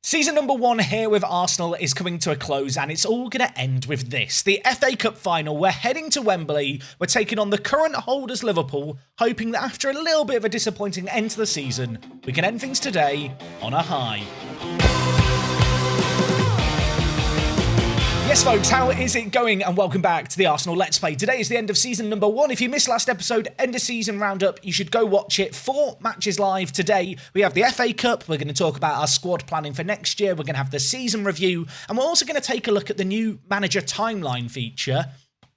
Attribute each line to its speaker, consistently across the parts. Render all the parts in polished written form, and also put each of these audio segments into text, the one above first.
Speaker 1: Season number 1 here with Arsenal is coming to a close, and it's all going to end with this. The FA Cup final, we're heading to Wembley, we're taking on the current holders Liverpool, hoping that after a little bit of a disappointing end to the season, we can end things today on a high. Yes folks, how is it going? And welcome back to the Arsenal Let's Play. Today is the end of season number 1. If you missed last episode, end of season roundup, you should go watch it. 4 matches live today. We have the FA Cup, we're going to talk about our squad planning for next year, we're going to have the season review, and we're also going to take a look at the new manager timeline feature.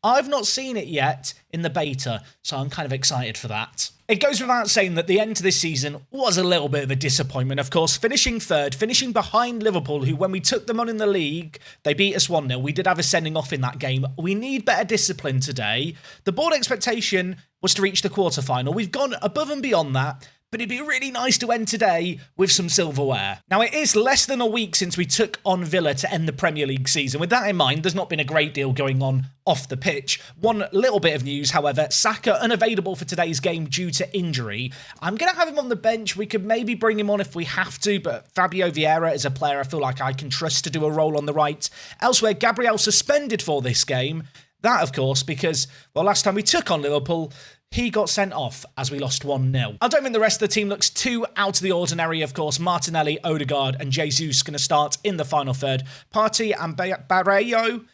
Speaker 1: I've not seen it yet in the beta, so I'm kind of excited for that. It goes without saying that the end to this season was a little bit of a disappointment, of course, finishing third, finishing behind Liverpool, who when we took them on in the league, they beat us 1-0. We did have a sending off in that game. We need better discipline today. The board expectation was to reach the quarterfinal. We've gone above and beyond that, but it'd be really nice to end today with some silverware. Now, it is less than a week since we took on Villa to end the Premier League season. With that in mind, there's not been a great deal going on off the pitch. One little bit of news, however, Saka unavailable for today's game due to injury. I'm going to have him on the bench. We could maybe bring him on if we have to, but Fabio Vieira is a player I feel like I can trust to do a role on the right. Elsewhere, Gabriel suspended for this game. That, of course, because, well, last time we took on Liverpool, he got sent off as we lost 1-0. I don't think the rest of the team looks too out of the ordinary, of course. Martinelli, Odegaard and Jesus going to start in the final third. Partey and Barreiro,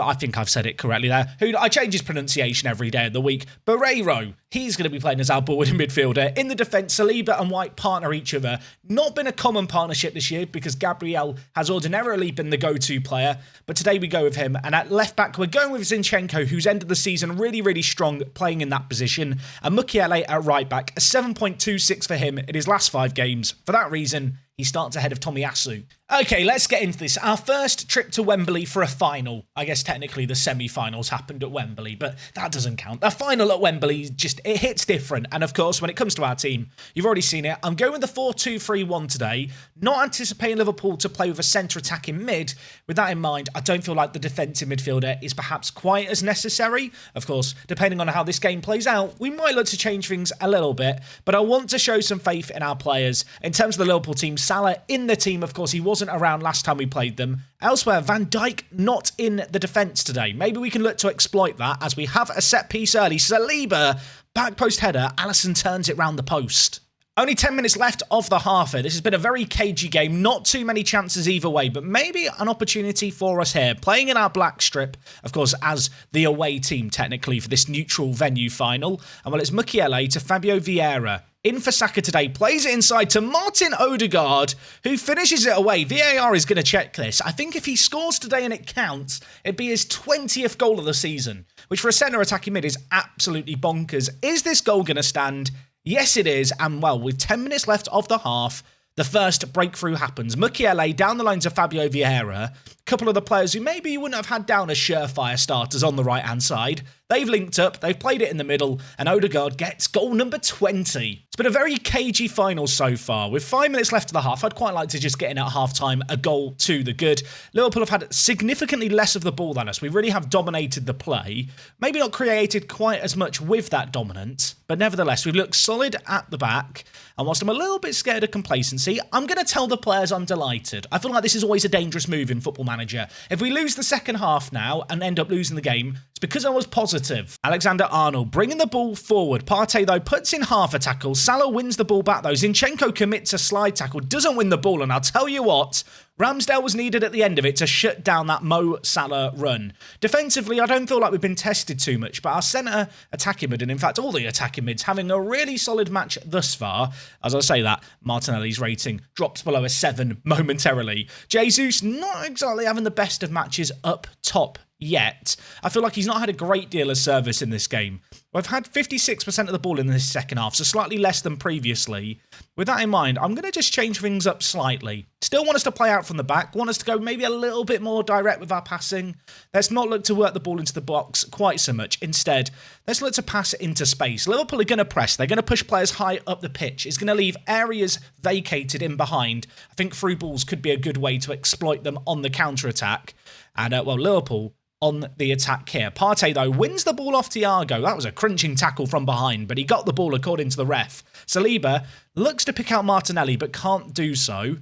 Speaker 1: I think I've said it correctly there. I change his pronunciation every day of the week. Barreiro, he's going to be playing as our forward midfielder. In the defence, Saliba and White partner each other. Not been a common partnership this year because Gabriel has ordinarily been the go-to player, but today we go with him. And at left back, we're going with Zinchenko, who's ended the season really, really strong playing in that position. And Mukiele at right back, a 7.26 for him in his last 5 games. For that reason, he starts ahead of Tomiyasu. Okay, let's get into this. Our first trip to Wembley for a final. I guess technically the semi-finals happened at Wembley, but that doesn't count. The final at Wembley, it hits different. And of course, when it comes to our team, you've already seen it. I'm going with the 4-2-3-1 today. Not anticipating Liverpool to play with a centre attacking mid. With that in mind, I don't feel like the defensive midfielder is perhaps quite as necessary. Of course, depending on how this game plays out, we might look to change things a little bit. But I want to show some faith in our players. In terms of the Liverpool team, Salah in the team, of course, he wasn't around last time we played them. Elsewhere, Van Dijk not in the defence today. Maybe we can look to exploit that as we have a set piece early. Saliba, back post header, Alisson turns it round the post. Only 10 minutes left of the half here. This has been a very cagey game. Not too many chances either way, but maybe an opportunity for us here. Playing in our black strip, of course, as the away team, technically, for this neutral venue final. And well, it's Mukiele to Fabio Vieira. In for Saka today, plays it inside to Martin Odegaard, who finishes it away. VAR is going to check this. I think if he scores today and it counts, it'd be his 20th goal of the season, which for a centre attacking mid is absolutely bonkers. Is this goal going to stand? Yes, it is. And well, with 10 minutes left of the half, the first breakthrough happens. Mukiele down the lines of Fabio Vieira. A couple of the players who maybe you wouldn't have had down as surefire starters on the right-hand side. They've linked up, they've played it in the middle, and Odegaard gets goal number 20. It's been a very cagey final so far. With 5 minutes left of the half, I'd quite like to just get in at half-time, a goal to the good. Liverpool have had significantly less of the ball than us. We really have dominated the play. Maybe not created quite as much with that dominance, but nevertheless, we've looked solid at the back. And whilst I'm a little bit scared of complacency, I'm going to tell the players I'm delighted. I feel like this is always a dangerous move in Football Manager. If we lose the second half now and end up losing the game, it's because I was positive. Alexander-Arnold bringing the ball forward. Partey, though, puts in half a tackle. Salah wins the ball back, though. Zinchenko commits a slide tackle, doesn't win the ball, and I'll tell you what, Ramsdale was needed at the end of it to shut down that Mo Salah run. Defensively, I don't feel like we've been tested too much, but our centre attacking mid, and in fact all the attacking mids, having a really solid match thus far. As I say that, Martinelli's rating drops below a 7 momentarily. Jesus not exactly having the best of matches up top yet. I feel like he's not had a great deal of service in this game. We've had 56% of the ball in this second half, so slightly less than previously. With that in mind, I'm going to just change things up slightly. Still want us to play out from the back, want us to go maybe a little bit more direct with our passing. Let's not look to work the ball into the box quite so much. Instead, let's look to pass it into space. Liverpool are going to press. They're going to push players high up the pitch. It's going to leave areas vacated in behind. I think through balls could be a good way to exploit them on the counter-attack. And, well, Liverpool on the attack here. Partey, though, wins the ball off Thiago. That was a crunching tackle from behind, but he got the ball according to the ref. Saliba looks to pick out Martinelli, but can't do so.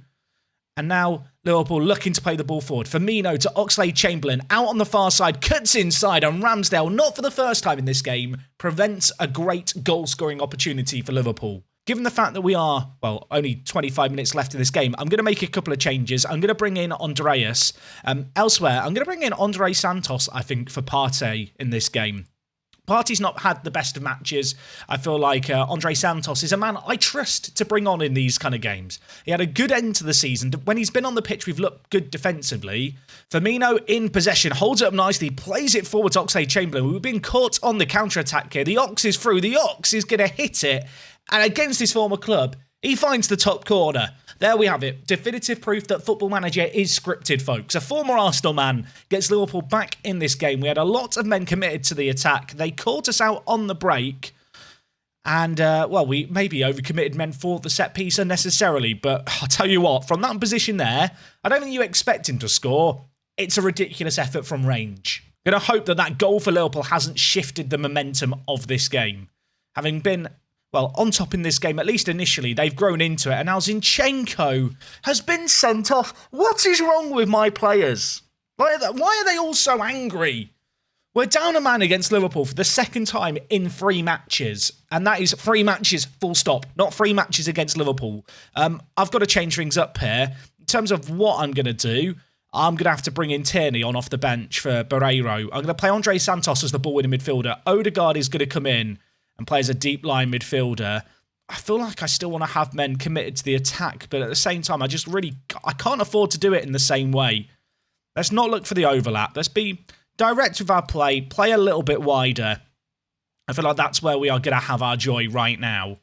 Speaker 1: And now Liverpool looking to play the ball forward. Firmino to Oxlade-Chamberlain, out on the far side, cuts inside, and Ramsdale, not for the first time in this game, prevents a great goal-scoring opportunity for Liverpool. Given the fact that we are, well, only 25 minutes left in this game, I'm going to make a couple of changes. I'm going to bring in Andreas. Elsewhere, I'm going to bring in Andre Santos, I think, for Partey in this game. Partey's not had the best of matches. I feel like Andre Santos is a man I trust to bring on in these kind of games. He had a good end to the season. When he's been on the pitch, we've looked good defensively. Firmino in possession, holds it up nicely, plays it forward to Oxlade-Chamberlain. We've been caught on the counter-attack here. The Ox is through. The Ox is going to hit it. And against his former club, he finds the top corner. There we have it. Definitive proof that Football Manager is scripted, folks. A former Arsenal man gets Liverpool back in this game. We had a lot of men committed to the attack. They caught us out on the break. And, well, we maybe overcommitted men for the set piece unnecessarily. But I'll tell you what, from that position there, I don't think you expect him to score. It's a ridiculous effort from range. Going to hope that that goal for Liverpool hasn't shifted the momentum of this game. Having been, well, on top in this game, at least initially, they've grown into it. And now Zinchenko has been sent off. What is wrong with my players? Why are they all so angry? We're down a man against Liverpool for the second time in 3 matches. And that is 3 matches, full stop. Not 3 matches against Liverpool. I've got to change things up here. In terms of what I'm going to do, I'm going to have to bring in Tierney on off the bench for Barreiro. I'm going to play Andre Santos as the ball-winning midfielder. Odegaard is going to come in and play as a deep line midfielder. I feel like I still want to have men committed to the attack, but at the same time, I can't afford to do it in the same way. Let's not look for the overlap. Let's be direct with our play a little bit wider. I feel like that's where we are going to have our joy right now.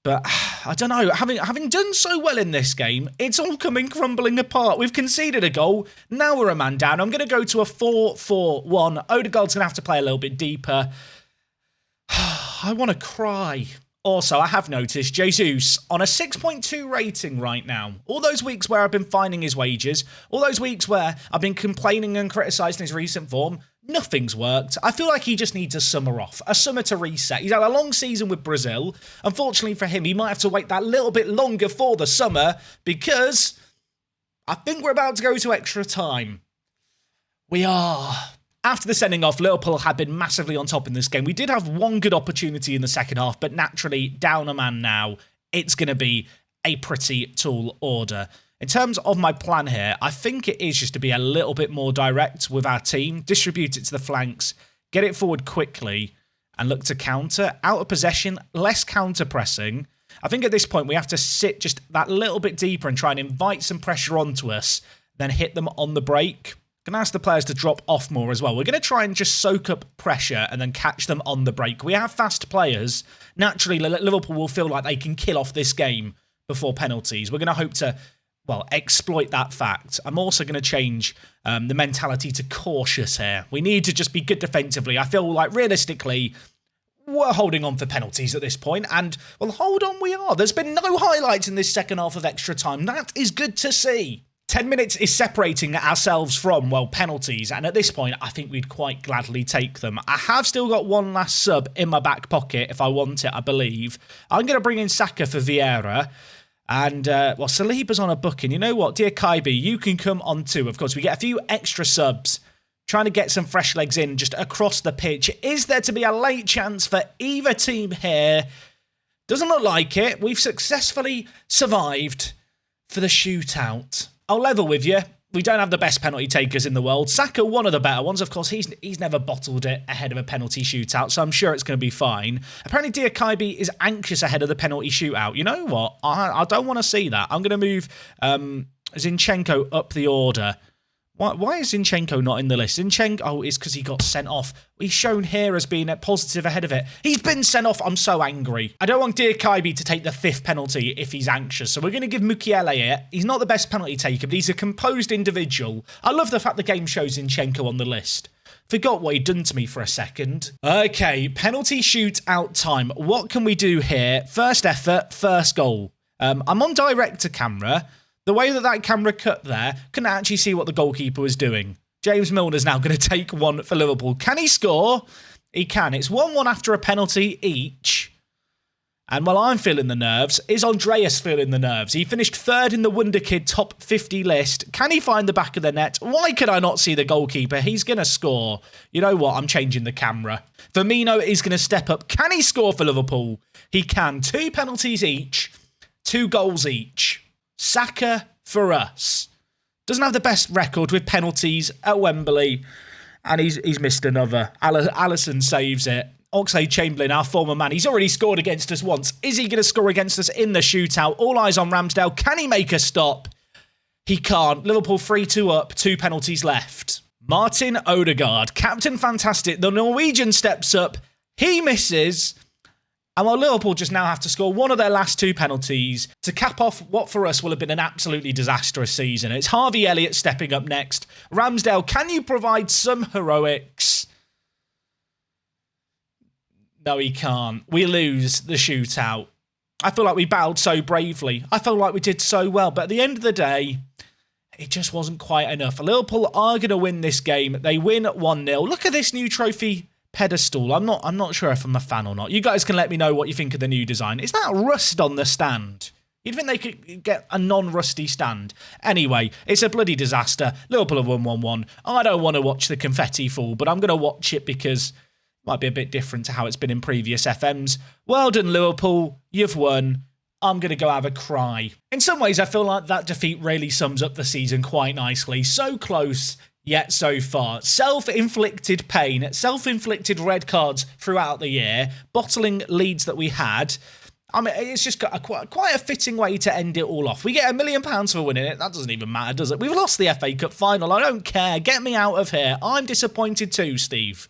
Speaker 1: But I don't know, having done so well in this game, it's all coming crumbling apart. We've conceded a goal, now we're a man down. I'm going to go to a 4-4-1. Odegaard's going to have to play a little bit deeper. I want to cry. Also, I have noticed Jesus on a 6.2 rating right now. All those weeks where I've been finding his wages, all those weeks where I've been complaining and criticising his recent form, nothing's worked. I feel like he just needs a summer off, a summer to reset. He's had a long season with Brazil. Unfortunately for him, he might have to wait that little bit longer for the summer because I think we're about to go to extra time. We are. After the sending off, Liverpool had been massively on top in this game. We did have one good opportunity in the second half, but naturally, down a man now, it's going to be a pretty tall order. In terms of my plan here, I think it is just to be a little bit more direct with our team, distribute it to the flanks, get it forward quickly, and look to counter. Out of possession, less counter-pressing. I think at this point, we have to sit just that little bit deeper and try and invite some pressure onto us, then hit them on the break. Going to ask the players to drop off more as well. We're going to try and just soak up pressure and then catch them on the break. We have fast players. Naturally, Liverpool will feel like they can kill off this game before penalties. We're going to hope to, well, exploit that fact. I'm also going to change the mentality to cautious here. We need to just be good defensively. I feel like realistically, we're holding on for penalties at this point. And, well, hold on, we are. There's been no highlights in this second half of extra time. That is good to see. 10 minutes is separating ourselves from, well, penalties, and at this point, I think we'd quite gladly take them. I have still got one last sub in my back pocket if I want it, I believe. I'm going to bring in Saka for Vieira, and, well, Saliba's on a booking. You know what, dear Kaibi, you can come on too. Of course, we get a few extra subs, trying to get some fresh legs in just across the pitch. Is there to be a late chance for either team here? Doesn't look like it. We've successfully survived for the shootout. I'll level with you. We don't have the best penalty takers in the world. Saka, one of the better ones. Of course, he's never bottled it ahead of a penalty shootout, so I'm sure it's going to be fine. Apparently, Dear Kaibi is anxious ahead of the penalty shootout. You know what? I don't want to see that. I'm going to move Zinchenko up the order. Why is Zinchenko not in the list? Zinchenko, oh, it's because he got sent off. He's shown here as being a positive ahead of it. He's been sent off. I'm so angry. I don't want Dear Kaibi to take the 5th penalty if he's anxious. So we're going to give Mukiele it. He's not the best penalty taker, but he's a composed individual. I love the fact the game shows Zinchenko on the list. Forgot what he'd done to me for a second. Okay, penalty shootout time. What can we do here? First effort, first goal. I'm on direct to camera. The way that camera cut there, couldn't actually see what the goalkeeper was doing. James Milner's now going to take one for Liverpool. Can he score? He can. It's 1-1 after a penalty each. And while I'm feeling the nerves, is Andreas feeling the nerves? He finished third in the Wonder Kid top 50 list. Can he find the back of the net? Why can I not see the goalkeeper? He's going to score. You know what? I'm changing the camera. Firmino is going to step up. Can he score for Liverpool? He can. 2 penalties each. 2 goals each. Saka for us. Doesn't have the best record with penalties at Wembley. And he's missed another. Alisson saves it. Oxlade-Chamberlain, our former man, he's already scored against us once. Is he going to score against us in the shootout? All eyes on Ramsdale. Can he make a stop? He can't. Liverpool 3-2 up, 2 penalties left. Martin Odegaard, Captain Fantastic. The Norwegian steps up. He misses. And while Liverpool just now have to score one of their last 2 penalties to cap off what for us will have been an absolutely disastrous season. It's Harvey Elliott stepping up next. Ramsdale, can you provide some heroics? No, he can't. We lose the shootout. I feel like we battled so bravely. I felt like we did so well. But at the end of the day, it just wasn't quite enough. Liverpool are going to win this game. They win 1-0. Look at this new trophy pedestal. I'm not sure if I'm a fan or not. You guys can let me know what you think of the new design. Is that rust on the stand? You'd think they could get a non-rusty stand. Anyway, it's a bloody disaster. Liverpool have won 1-1. I don't want to watch the confetti fall, but I'm going to watch it because might be a bit different to how it's been in previous FMs. Well done, Liverpool. You've won. I'm going to go have a cry. In some ways, I feel like that defeat really sums up the season quite nicely. So close, yet so far. Self-inflicted pain, self-inflicted red cards throughout the year, bottling leads that we had. I mean, it's just got quite a fitting way to end it all off. We get £1 million for winning it. That doesn't even matter, does it? We've lost the FA Cup final. I don't care. Get me out of here. I'm disappointed too, Steve.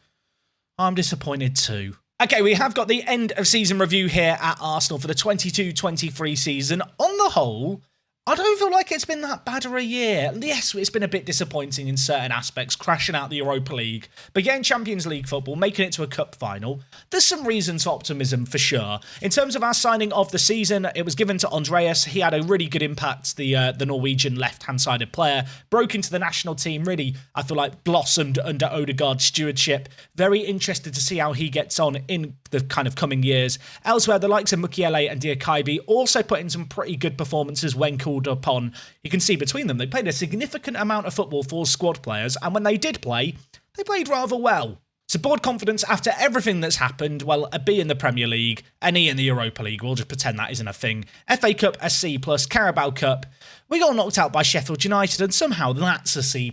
Speaker 1: I'm disappointed too. Okay, we have got the end of season review here at Arsenal for the 22-23 season. On the whole, I don't feel like it's been that bad of a year. Yes, it's been a bit disappointing in certain aspects, crashing out the Europa League, but getting Champions League football, making it to a cup final. There's some reasons for optimism for sure. In terms of our signing of the season, it was given to Andreas. He had a really good impact, the Norwegian left-hand-sided player. Broke into the national team, really, I feel like, blossomed under Odegaard's stewardship. Very interested to see how he gets on in the kind of coming years. Elsewhere, the likes of Mukiele and Diakaibi also put in some pretty good performances when called upon. You can see between them, they played a significant amount of football for squad players, and when they did play, they played rather well. So board confidence after everything that's happened, well, a B in the Premier League, an E in the Europa League, we'll just pretend that isn't a thing. FA Cup, a C+, Carabao Cup, we got knocked out by Sheffield United, and somehow that's a C+.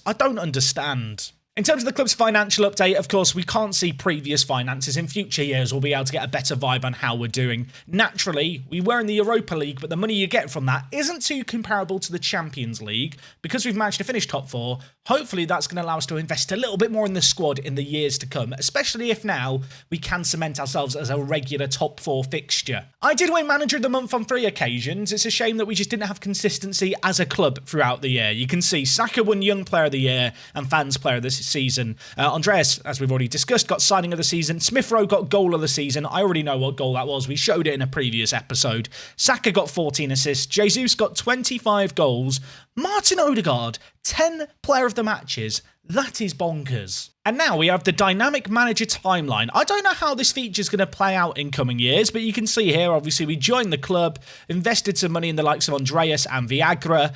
Speaker 1: I don't understand. In terms of the club's financial update, of course, we can't see previous finances. In future years, we'll be able to get a better vibe on how we're doing. Naturally, we were in the Europa League, but the money you get from that isn't too comparable to the Champions League. Because we've managed to finish top 4, hopefully that's going to allow us to invest a little bit more in the squad in the years to come, especially if now we can cement ourselves as a regular top 4 fixture. I did win Manager of the Month on 3 occasions. It's a shame that we just didn't have consistency as a club throughout the year. You can see Saka won Young Player of the Year and Fans Player of the season. Andreas, as we've already discussed, got Signing of the Season. Smith Rowe got Goal of the Season. I already know what goal that was. We showed it in a previous episode. Saka got 14 assists. Jesus got 25 goals. Martin Odegaard, 10 Player of the Matches. That is bonkers. And now we have the dynamic manager timeline. I don't know how this feature is going to play out in coming years, but you can see here, obviously, we joined the club, invested some money in the likes of Andreas and Viagra,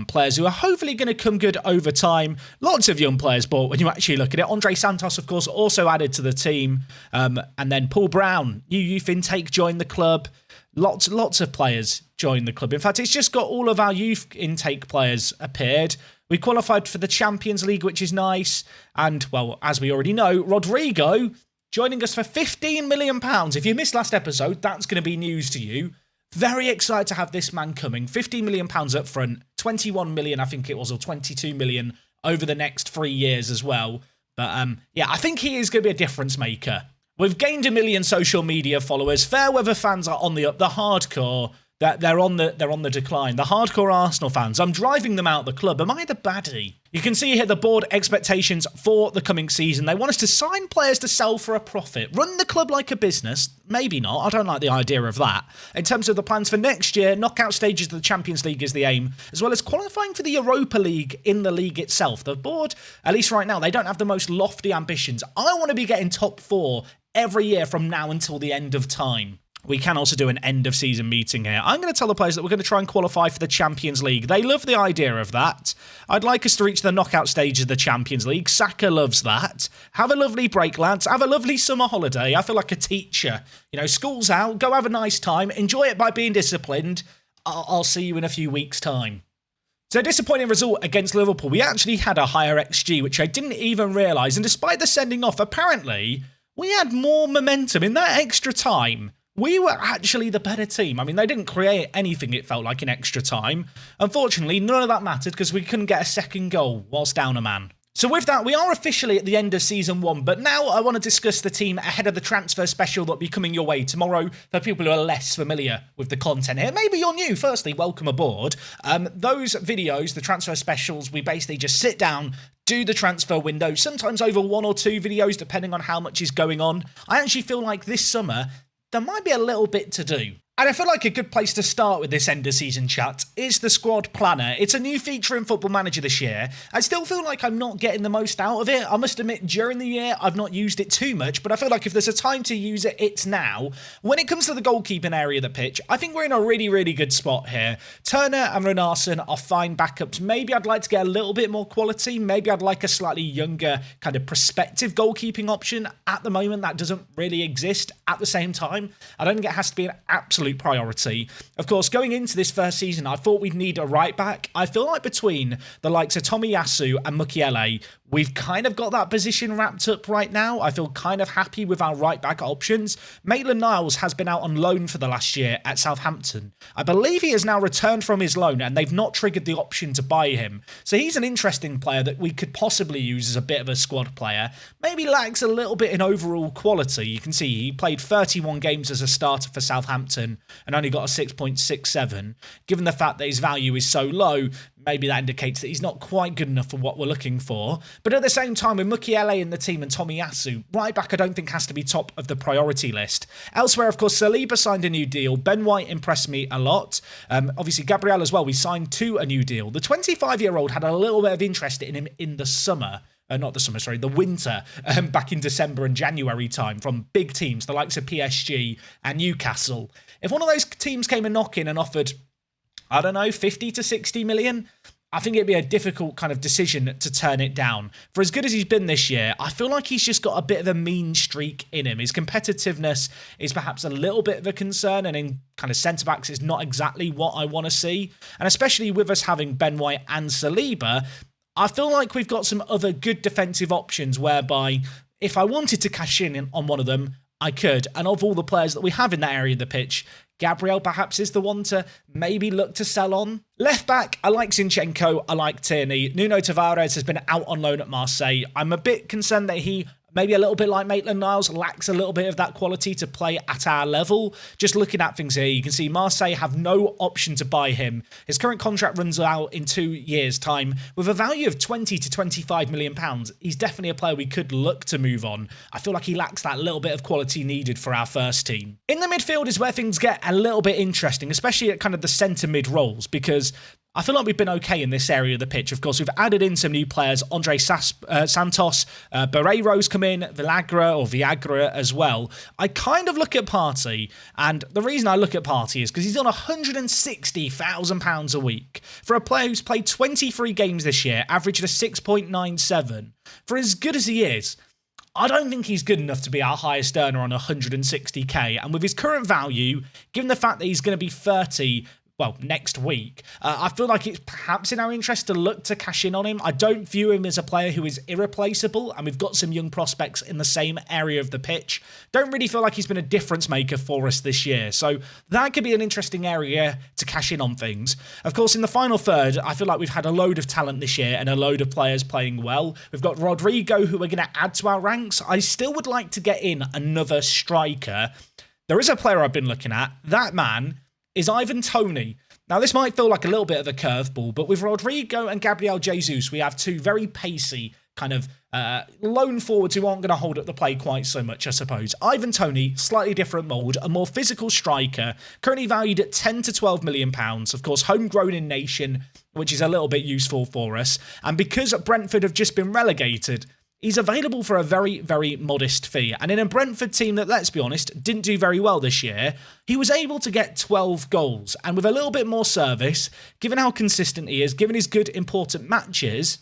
Speaker 1: players who are hopefully going to come good over time. Lots of young players bought when you actually look at it. Andre Santos, of course, also added to the team. And then Paul Brown, new youth intake, joined the club. Lots of players joined the club. In fact, it's just got all of our youth intake players appeared. We qualified for the Champions League, which is nice. And, well, as we already know, Rodrigo joining us for £15 million. If you missed last episode, that's going to be news to you. Very excited to have this man coming. £15 million up front, 21 million, I think it was, or 22 million over the next 3 years as well. But, yeah, I think he is going to be a difference maker. We've gained 1 million social media followers. Fairweather fans are on the up. The hardcore, that they're on the decline. The hardcore Arsenal fans, I'm driving them out the club. Am I the baddie? You can see here the board expectations for the coming season. They want us to sign players to sell for a profit. Run the club like a business. Maybe not. I don't like the idea of that. In terms of the plans for next year, knockout stages of the Champions League is the aim, as well as qualifying for the Europa League in the league itself. The board, at least right now, they don't have the most lofty ambitions. I want to be getting top 4 every year from now until the end of time. We can also do an end-of-season meeting here. I'm going to tell the players that we're going to try and qualify for the Champions League. They love the idea of that. I'd like us to reach the knockout stages of the Champions League. Saka loves that. Have a lovely break, lads. Have a lovely summer holiday. I feel like a teacher. You know, school's out. Go have a nice time. Enjoy it by being disciplined. I'll see you in a few weeks' time. So, disappointing result against Liverpool. We actually had a higher XG, which I didn't even realise. And despite the sending off, apparently, we had more momentum in that extra time. We were actually the better team. I mean, they didn't create anything, it felt like, in extra time. Unfortunately, none of that mattered because we couldn't get a second goal whilst down a man. So with that, we are officially at the end of Season 1, but now I want to discuss the team ahead of the transfer special that will be coming your way tomorrow for people who are less familiar with the content here. Maybe you're new. Firstly, welcome aboard. Those videos, the transfer specials, we basically just sit down, do the transfer window, sometimes over 1 or 2 videos, depending on how much is going on. I actually feel like this summer, there might be a little bit to do. And I feel like a good place to start with this end-of-season chat is the squad planner. It's a new feature in Football Manager this year. I still feel like I'm not getting the most out of it. I must admit, during the year, I've not used it too much, but I feel like if there's a time to use it, it's now. When it comes to the goalkeeping area of the pitch, I think we're in a really, really good spot here. Turner and Runarsson are fine backups. Maybe I'd like to get a little bit more quality. Maybe I'd like a slightly younger kind of prospective goalkeeping option. At the moment, that doesn't really exist. At the same time, I don't think it has to be an absolute priority. Of course, going into this first season, I thought we'd need a right back. I feel like between the likes of Tomiyasu and Mukiele, we've kind of got that position wrapped up right now. I feel kind of happy with our right back options. Maitland-Niles has been out on loan for the last year at Southampton. I believe he has now returned from his loan and they've not triggered the option to buy him. So he's an interesting player that we could possibly use as a bit of a squad player. Maybe lacks a little bit in overall quality. You can see he played 31 games as a starter for Southampton and only got a 6.67. Given the fact that his value is so low, maybe that indicates that he's not quite good enough for what we're looking for. But at the same time, with Mukiele in the team and Tomiyasu, right back I don't think has to be top of the priority list. Elsewhere, of course, Saliba signed a new deal. Ben White impressed me a lot. Obviously, Gabriel as well, we signed to a new deal. The 25-year-old had a little bit of interest in him in the summer. The winter, back in December and January time from big teams, the likes of PSG and Newcastle. If one of those teams came a knocking and offered, I don't know, 50 to 60 million, I think it'd be a difficult kind of decision to turn it down. For as good as he's been this year, I feel like he's just got a bit of a mean streak in him. His competitiveness is perhaps a little bit of a concern, and in kind of centre-backs is not exactly what I want to see. And especially with us having Ben White and Saliba, I feel like we've got some other good defensive options whereby if I wanted to cash in on one of them, I could. And of all the players that we have in that area of the pitch, Gabriel perhaps is the one to maybe look to sell on. Left back, I like Zinchenko, I like Tierney. Nuno Tavares has been out on loan at Marseille. I'm a bit concerned that he, maybe a little bit like Maitland-Niles, lacks a little bit of that quality to play at our level. Just looking at things here, you can see Marseille have no option to buy him. His current contract runs out in 2 years' time. With a value of 20 to 25 million pounds, he's definitely a player we could look to move on. I feel like he lacks that little bit of quality needed for our first team. In the midfield is where things get a little bit interesting, especially at kind of the centre mid roles, because I feel like we've been okay in this area of the pitch. Of course, we've added in some new players. Andre Santos, Barreiro's come in, Viagra as well. I kind of look at Partey, and the reason I look at Partey is because he's on £160,000 a week. For a player who's played 23 games this year, averaged a 6.97. For as good as he is, I don't think he's good enough to be our highest earner on 160k. And with his current value, given the fact that he's going to be 30 next week, I feel like it's perhaps in our interest to look to cash in on him. I don't view him as a player who is irreplaceable, and we've got some young prospects in the same area of the pitch. Don't really feel like he's been a difference maker for us this year, so that could be an interesting area to cash in on things. Of course, in the final third, I feel like we've had a load of talent this year and a load of players playing well. We've got Rodrigo, who we're going to add to our ranks. I still would like to get in another striker. There is a player I've been looking at. That man is Ivan Toney. Now, this might feel like a little bit of a curveball, but with Rodrigo and Gabriel Jesus, we have two very pacey kind of lone forwards who aren't going to hold up the play quite so much, I suppose. Ivan Toney, slightly different mould, a more physical striker, currently valued at £10 to £12 million. Of course, homegrown in nation, which is a little bit useful for us. And because Brentford have just been relegated, he's available for a very, very modest fee. And in a Brentford team that, let's be honest, didn't do very well this year, he was able to get 12 goals. And with a little bit more service, given how consistent he is, given his good, important matches,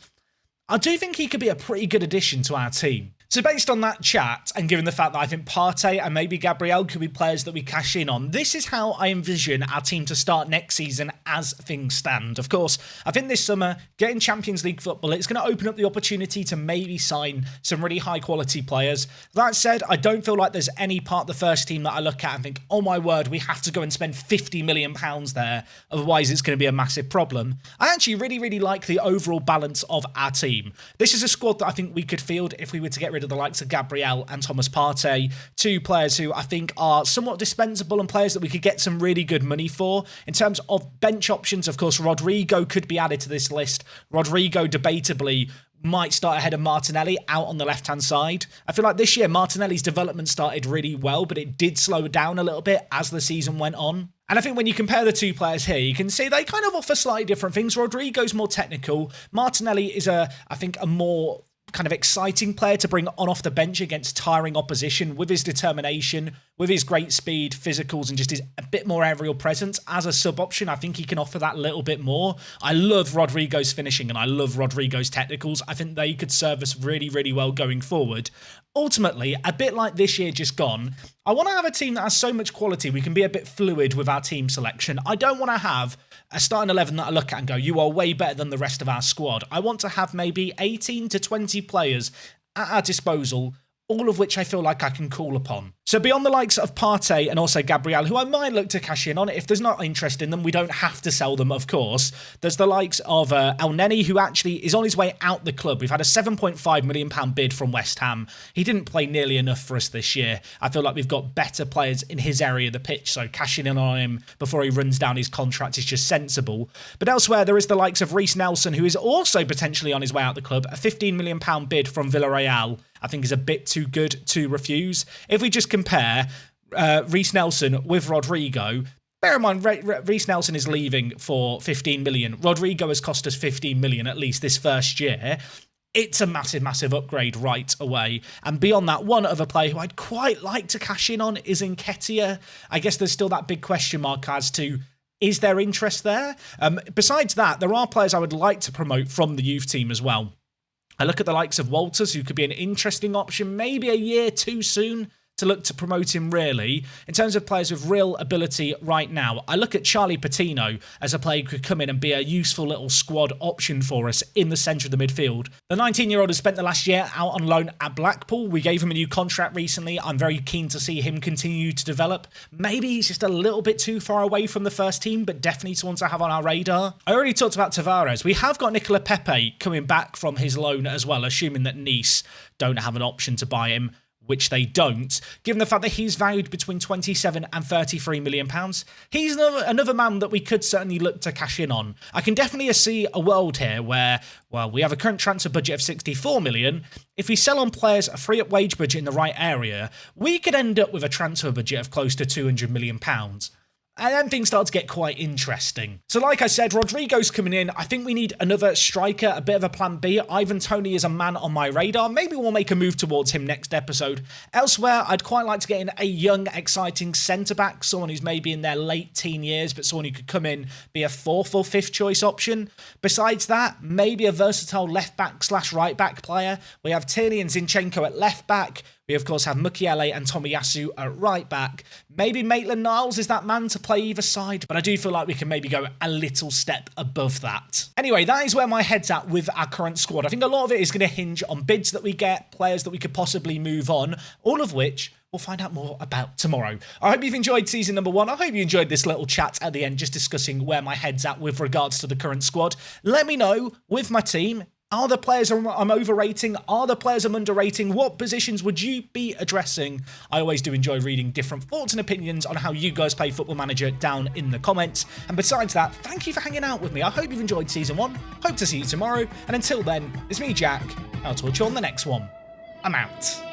Speaker 1: I do think he could be a pretty good addition to our team. So based on that chat, and given the fact that I think Partey and maybe Gabriel could be players that we cash in on, this is how I envision our team to start next season as things stand. Of course, I think this summer, getting Champions League football, it's going to open up the opportunity to maybe sign some really high-quality players. That said, I don't feel like there's any part of the first team that I look at and think, oh my word, we have to go and spend £50 million there, otherwise it's going to be a massive problem. I actually really, really like the overall balance of our team. This is a squad that I think we could field if we were to get rid of the likes of Gabriel and Thomas Partey, two players who I think are somewhat dispensable and players that we could get some really good money for. In terms of bench options, of course, Rodrigo could be added to this list. Rodrigo debatably might start ahead of Martinelli out on the left-hand side. I feel like this year Martinelli's development started really well, but it did slow down a little bit as the season went on. And I think when you compare the two players here, you can see they kind of offer slightly different things. Rodrigo's more technical. Martinelli is I think a more kind of exciting player to bring on off the bench against tiring opposition with his determination, with his great speed, physicals, and just his a bit more aerial presence. As a sub option, I think he can offer that little bit more. I love Rodrigo's finishing and I love Rodrigo's technicals. I think they could serve us really, really well going forward. Ultimately, a bit like this year just gone, I want to have a team that has so much quality we can be a bit fluid with our team selection. I don't want to have a starting 11 that I look at and go, you are way better than the rest of our squad. I want to have maybe 18 to 20 players at our disposal, all of which I feel like I can call upon. So beyond the likes of Partey and also Gabriel, who I might look to cash in on, if there's not interest in them, we don't have to sell them, of course. There's the likes of El Neni, who actually is on his way out the club. We've had a £7.5 million bid from West Ham. He didn't play nearly enough for us this year. I feel like we've got better players in his area of the pitch, so cashing in on him before he runs down his contract is just sensible. But elsewhere, there is the likes of Reiss Nelson, who is also potentially on his way out the club. A £15 million bid from Villarreal, I think, is a bit too good to refuse. If we just compare Reiss Nelson with Rodrigo, bear in mind, Reiss Nelson is leaving for 15 million. Rodrigo has cost us 15 million at least this first year. It's a massive, massive upgrade right away. And beyond that, one other player who I'd quite like to cash in on is Nketiah. I guess there's still that big question mark as to, is there interest there? Besides that, there are players I would like to promote from the youth team as well. I look at the likes of Walters, who could be an interesting option, maybe a year too soon to look to promote him, really. In terms of players with real ability right now, I look at Charlie Patino as a player who could come in and be a useful little squad option for us in the centre of the midfield. The 19-year-old has spent the last year out on loan at Blackpool. We gave him a new contract recently. I'm very keen to see him continue to develop. Maybe he's just a little bit too far away from the first team, but definitely someone to have on our radar. I already talked about Tavares. We have got Nicola Pepe coming back from his loan as well, assuming that Nice don't have an option to buy him, which they don't, given the fact that he's valued between 27 and 33 million pounds. He's another man that we could certainly look to cash in on. I can definitely see a world here where, well, we have a current transfer budget of 64 million. If we sell on players a free-up wage budget in the right area, we could end up with a transfer budget of close to 200 million pounds. And then things start to get quite interesting. So like I said, Rodrigo's coming in. I think we need another striker, a bit of a plan B. Ivan Toney is a man on my radar. Maybe we'll make a move towards him next episode. Elsewhere, I'd quite like to get in a young, exciting centre-back, someone who's maybe in their late teen years, but someone who could come in, be a fourth or fifth choice option. Besides that, maybe a versatile left-back / right-back player. We have Tierney and Zinchenko at left-back. We, of course, have Mukiele and Tomiyasu at right back. Maybe Maitland-Niles is that man to play either side, but I do feel like we can maybe go a little step above that. Anyway, that is where my head's at with our current squad. I think a lot of it is going to hinge on bids that we get, players that we could possibly move on, all of which we'll find out more about tomorrow. I hope you've enjoyed season number 1. I hope you enjoyed this little chat at the end, just discussing where my head's at with regards to the current squad. Let me know with my team, Are the players I'm overrating? Are the players I'm underrating? What positions would you be addressing? I always do enjoy reading different thoughts and opinions on how you guys play Football Manager down in the comments. And besides that, thank you for hanging out with me. I hope you've enjoyed Season 1. Hope to see you tomorrow. And until then, it's me, Jack. I'll talk to you on the next one. I'm out.